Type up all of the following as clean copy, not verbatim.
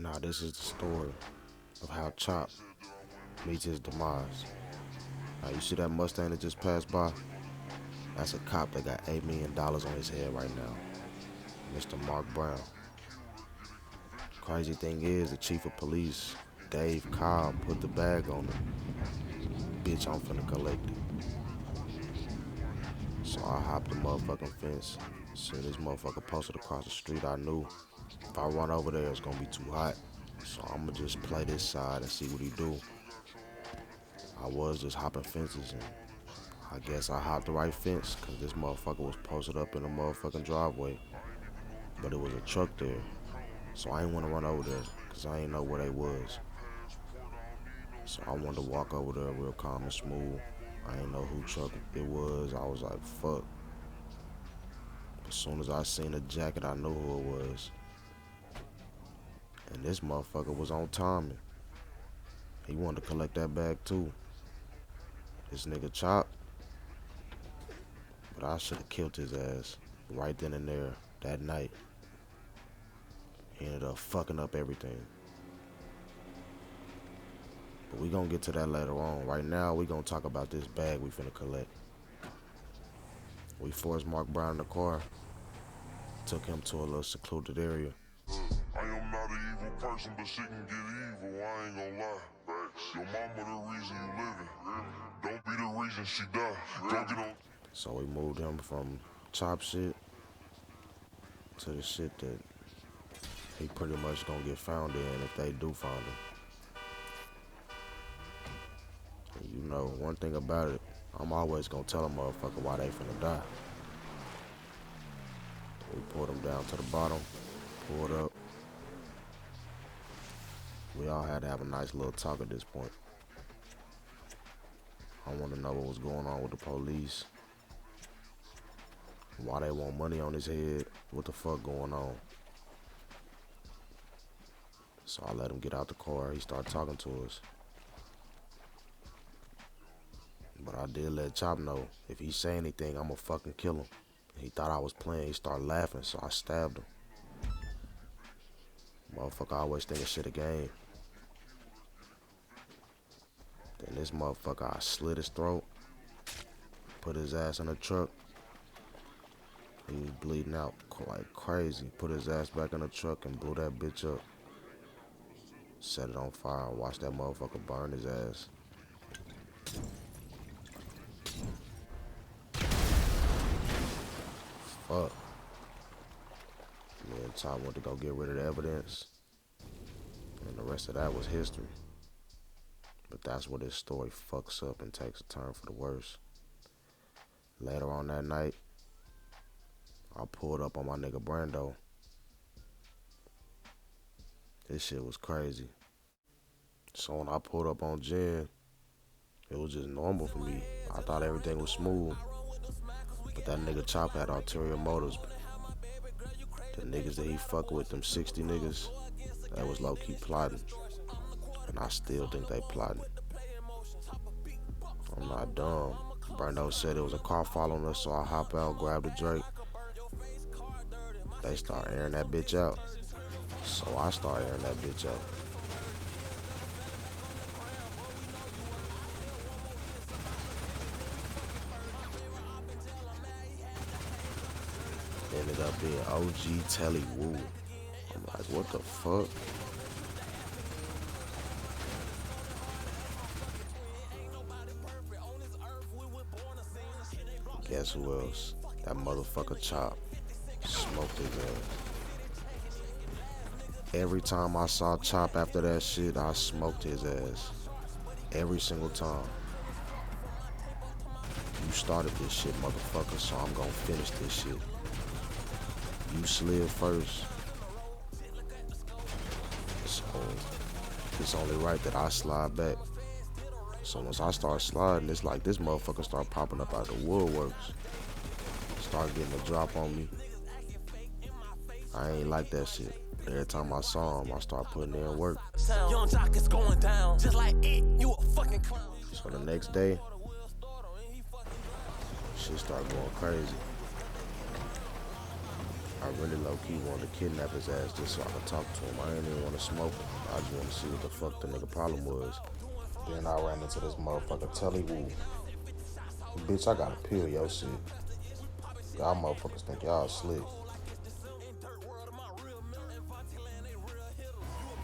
Now this is the story of how Chop meets his demise. Now you see that Mustang that just passed by? That's a cop that got $8 million on his head right now. Mr. Mark Brown. Crazy thing is, the chief of police, Dave Cobb, put the bag on him. Bitch, I'm finna collect it. So I hopped the motherfucking fence. Seen this motherfucker posted across the street. I knew if I run over there, it's gonna be too hot. So I'ma just play this side and see what he do. I was just hopping fences, and I guess I hopped the right fence, cause this motherfucker was posted up in the motherfucking driveway. But it was a truck there. So I ain't wanna run over there, cause I ain't know where they was. So I wanted to walk over there real calm and smooth. I ain't know who truck it was. I was like, fuck. As soon as I seen the jacket, I knew who it was. And this motherfucker was on timing. He wanted to collect that bag too. This nigga Chop. But I should have killed his ass right then and there that night. He ended up fucking up everything. But we gonna get to that later on. Right now, we gonna talk about this bag we finna collect. We forced Mark Brown in the car. Took him to a little secluded area. I am not an evil person, but she can get evil, I ain't gonna lie. Your mama the reason you living. Don't be the reason she die. Don't get on. So we moved him from Chop shit to the shit that he pretty much gonna get found in if they do find him. And you know, one thing about it, I'm always gonna tell a motherfucker why they finna die. We pulled him down to the bottom, pulled up. We all had to have a nice little talk at this point. I want to know what was going on with the police. Why they want money on his head. What the fuck going on? So I let him get out the car. He started talking to us. But I did let Chop know, if he say anything, I'ma fucking kill him. He thought I was playing. He started laughing, so I stabbed him. Motherfucker always thinking shit a game. Then this motherfucker, I slit his throat, put his ass in the truck. He was bleeding out like crazy. Put his ass back in the truck and blew that bitch up. Set it on fire and watched that motherfucker burn his ass. Fuck. Me and Tom went to go get rid of the evidence. And the rest of that was history. But that's where this story fucks up and takes a turn for the worse. Later on that night, I pulled up on my nigga Brando. This shit was crazy. So when I pulled up on Jen, it was just normal for me. I thought everything was smooth. But that nigga Chop had ulterior motives. The niggas that he fuck with, them 60 niggas, that was low-key plotting. And I still think they plotting. I'm not dumb. Brando said it was a car following us, so I hop out, grab the Drake. They start airing that bitch out. So I start airing that bitch out. Ended up being OG Telly Woo. I'm like, what the fuck? Guess who else? That motherfucker Chop. Smoked his ass. Every time I saw Chop after that shit, I smoked his ass. Every single time. You started this shit, motherfucker, so I'm gonna finish this shit. You slid first. So it's only right that I slide back. So once I start sliding, it's like this motherfucker start popping up out the woodworks. Start getting a drop on me. I ain't like that shit. Every time I saw him, I start putting in work. So the next day, shit started going crazy. I really low-key wanted to kidnap his ass just so I could talk to him. I didn't even want to smoke him. I just want to see what the fuck the nigga problem was. Then I ran into this motherfucker Telly Woo. Bitch, I gotta peel your shit. Y'all motherfuckers think y'all slick.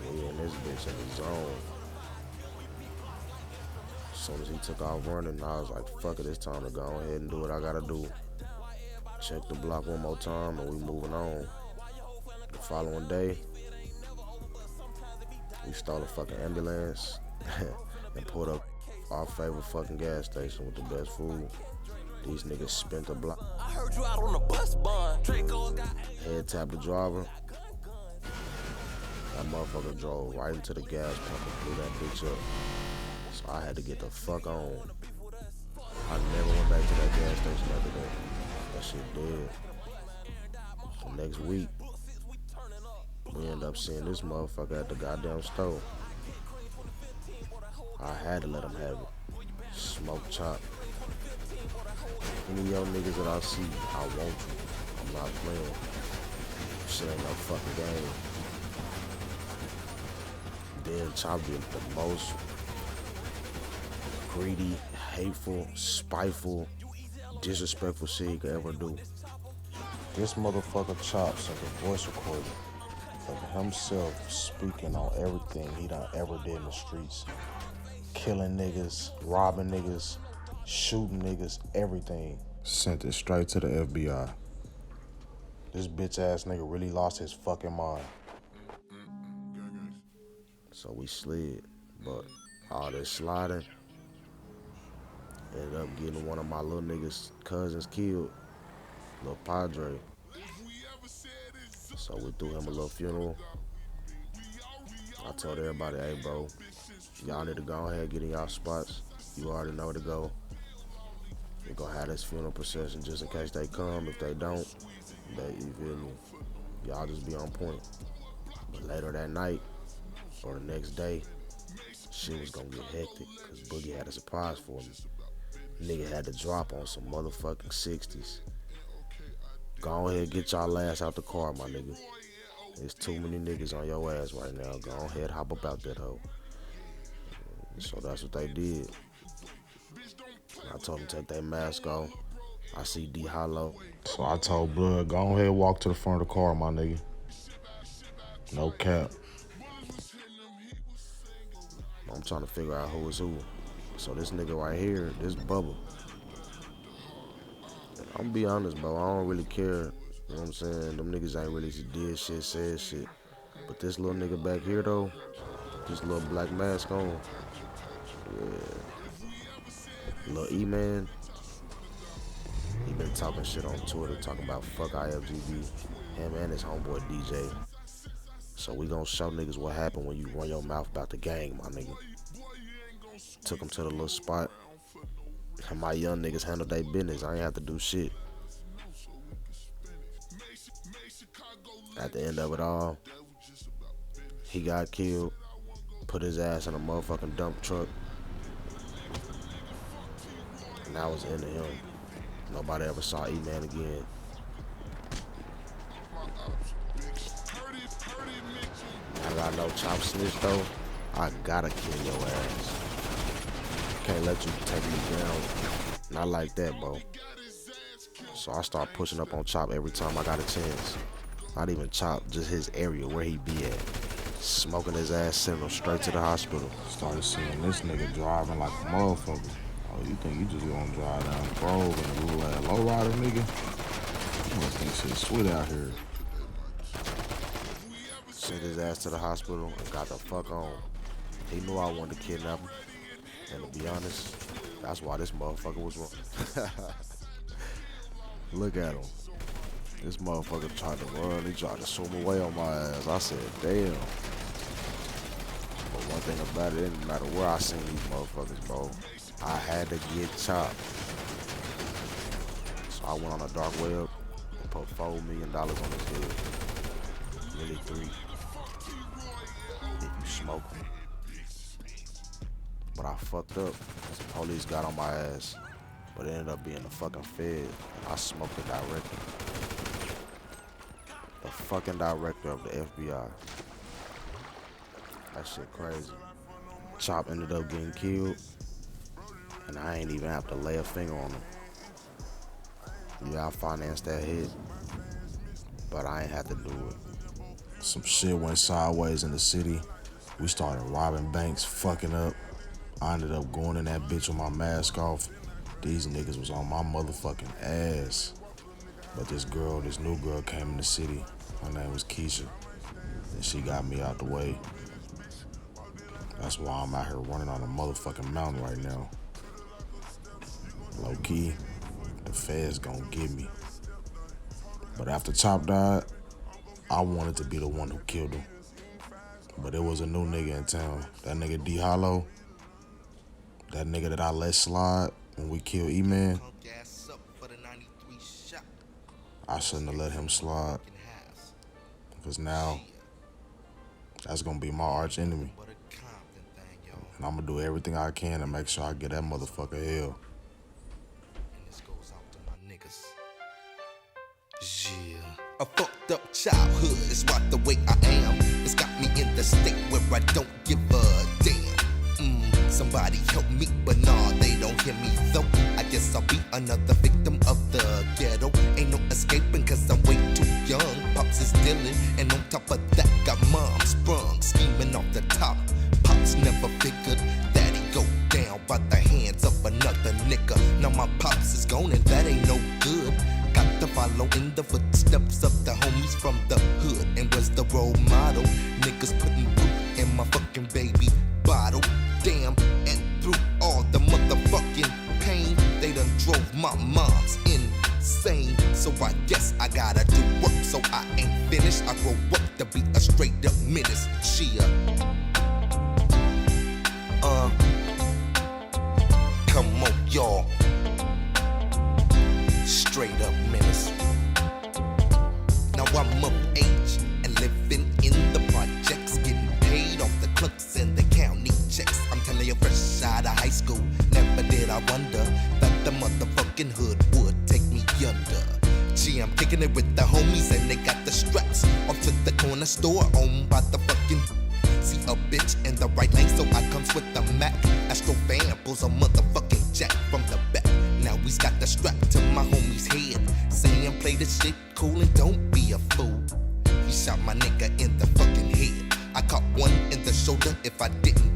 Yeah, and this bitch in the zone. As soon as he took off running, I was like, fuck it, it's time to go ahead and do what I gotta do. Check the block one more time and we moving on. The following day, we stole a fucking ambulance and pulled up our favorite fucking gas station with the best food. These niggas spent the block. I heard you out on the bus bond. Head tapped the driver. That motherfucker drove right into the gas pump and blew that bitch up. So I had to get the fuck on. I never went back to that gas station after that. That shit dead. The next week, we end up seeing this motherfucker at the goddamn store. I had to let him have it. Smoke chop. Any of y'all niggas that I see, I want you. I'm not playing. Shit ain't no fucking game. Then Chop did the most greedy, hateful, spiteful, disrespectful shit he could ever do. This motherfucker Chop sent a voice recording of himself speaking on everything he done ever did in the streets. Killing niggas, robbing niggas, shooting niggas, everything. Sent it straight to the FBI. This bitch ass nigga really lost his fucking mind. So we slid, but all this sliding ended up getting one of my little niggas' cousins killed, little Padre. So we threw him a little funeral. I told everybody, hey bro, y'all need to go ahead and get in y'all spots. You already know where to go. We're gonna have this funeral procession just in case they come. If they don't, you feel me? Y'all just be on point. But later that night, or the next day, shit was gonna get hectic because Boogie had a surprise for me. Nigga had to drop on some motherfucking 60s. Go ahead, get y'all ass out the car, my nigga. There's too many niggas on your ass right now. Go ahead, hop up out that hoe. So that's what they did. I told them to take their mask off. I see D Hollow. So I told Blood, go ahead, walk to the front of the car, my nigga. No cap. I'm trying to figure out who is who. So this nigga right here, this Bubba. I'm gonna be honest, bro. I don't really care. You know what I'm saying? Them niggas ain't really did shit, said shit. But this little nigga back here, though, this little black mask on, yeah. Little EMAN, he been talking shit on Twitter, talking about fuck IFGB, him and his homeboy DJ. So we gonna show niggas what happened when you run your mouth about the gang, my nigga. Took him to the little spot. And my young niggas handled their business. I ain't have to do shit. At the end of it all, he got killed, put his ass in a motherfucking dump truck, and that was the end of him. Nobody ever saw E-Man again. I got no Chop snitch though. I gotta kill your ass. Can't let you take me down. Not like that, bro. So I start pushing up on Chop every time I got a chance. Not even Chop, just his area where he be at. Smoking his ass, sending him straight to the hospital. Started seeing this nigga driving like a motherfucker. Oh, you think you just gonna drive down Grove and a little ass lowrider, nigga? You must think shit's sweet out here. Sent his ass to the hospital and got the fuck on. He knew I wanted to kidnap him. And to be honest, that's why this motherfucker was wrong. Look at him. This motherfucker tried to run. He tried to swim away on my ass. I said, damn. But one thing about it, it didn't matter where I seen these motherfuckers, bro. I had to get chopped. So I went on a dark web and put $4 million on his head. Really 3. If you smoke. But I fucked up. The police got on my ass. But it ended up being the fucking Fed. I smoked it directly. fucking director of the FBI. That shit crazy. Chop ended up getting killed, and I ain't even have to lay a finger on him. Yeah, I financed that hit, but I ain't had to do it. Some shit went sideways in the city. We started robbing banks, fucking up. I ended up going in that bitch with my mask off. These niggas was on my motherfucking ass. But this new girl came in the city. Her name was KEISHA, and she got me out the way. That's why I'm out here running on a motherfucking mountain right now. Low key, the feds gonna get me. But after Chop died, I wanted to be the one who killed him. But there was a new nigga in town. That nigga D Hollow. That nigga that I let slide when we killed EMAN. I shouldn't have let him slide. Because now, that's gonna be my arch enemy. And I'm gonna do everything I can to make sure I get that motherfucker hell. Yeah. A fucked up childhood is what the way I am. It's got me in the state where I don't give a damn. Somebody help me, but nah, they don't hear me though. I guess I'll be another victim of the ghetto. Ain't no escaping cause I'm way too young. Pops is dealing, and on top of that got mom sprung, scheming off the top. Pops never figured that he'd go down by the hands of another nigga. Now my pops is gone and that ain't no good. Got to follow in the footsteps of the homies from the hood. And was the role model. Niggas putting poop in my fucking baby bottle. Damn, and through all the motherfucking pain, they done drove my mom's insane. So I guess I gotta do work, so I ain't finished. I grow up to be a straight up menace. Come on, y'all. Straight up menace. Now I'm of age and living in the projects, getting paid off the clerks and the county checks. I'm telling you, fresh out of high school, never did I wonder that the motherfucking hood would take me under. Gee, I'm kicking it with the homies and they got the straps off to the corner store owned by the fucking. See a bitch in the right lane, so I comes with the Mac. Astro fan pulls a motherfucking jack from the back. Now we's got the strap to my homie's head, saying play this shit cool and don't be a fool. He shot my nigga in the fucking head. I caught one in the shoulder. If I didn't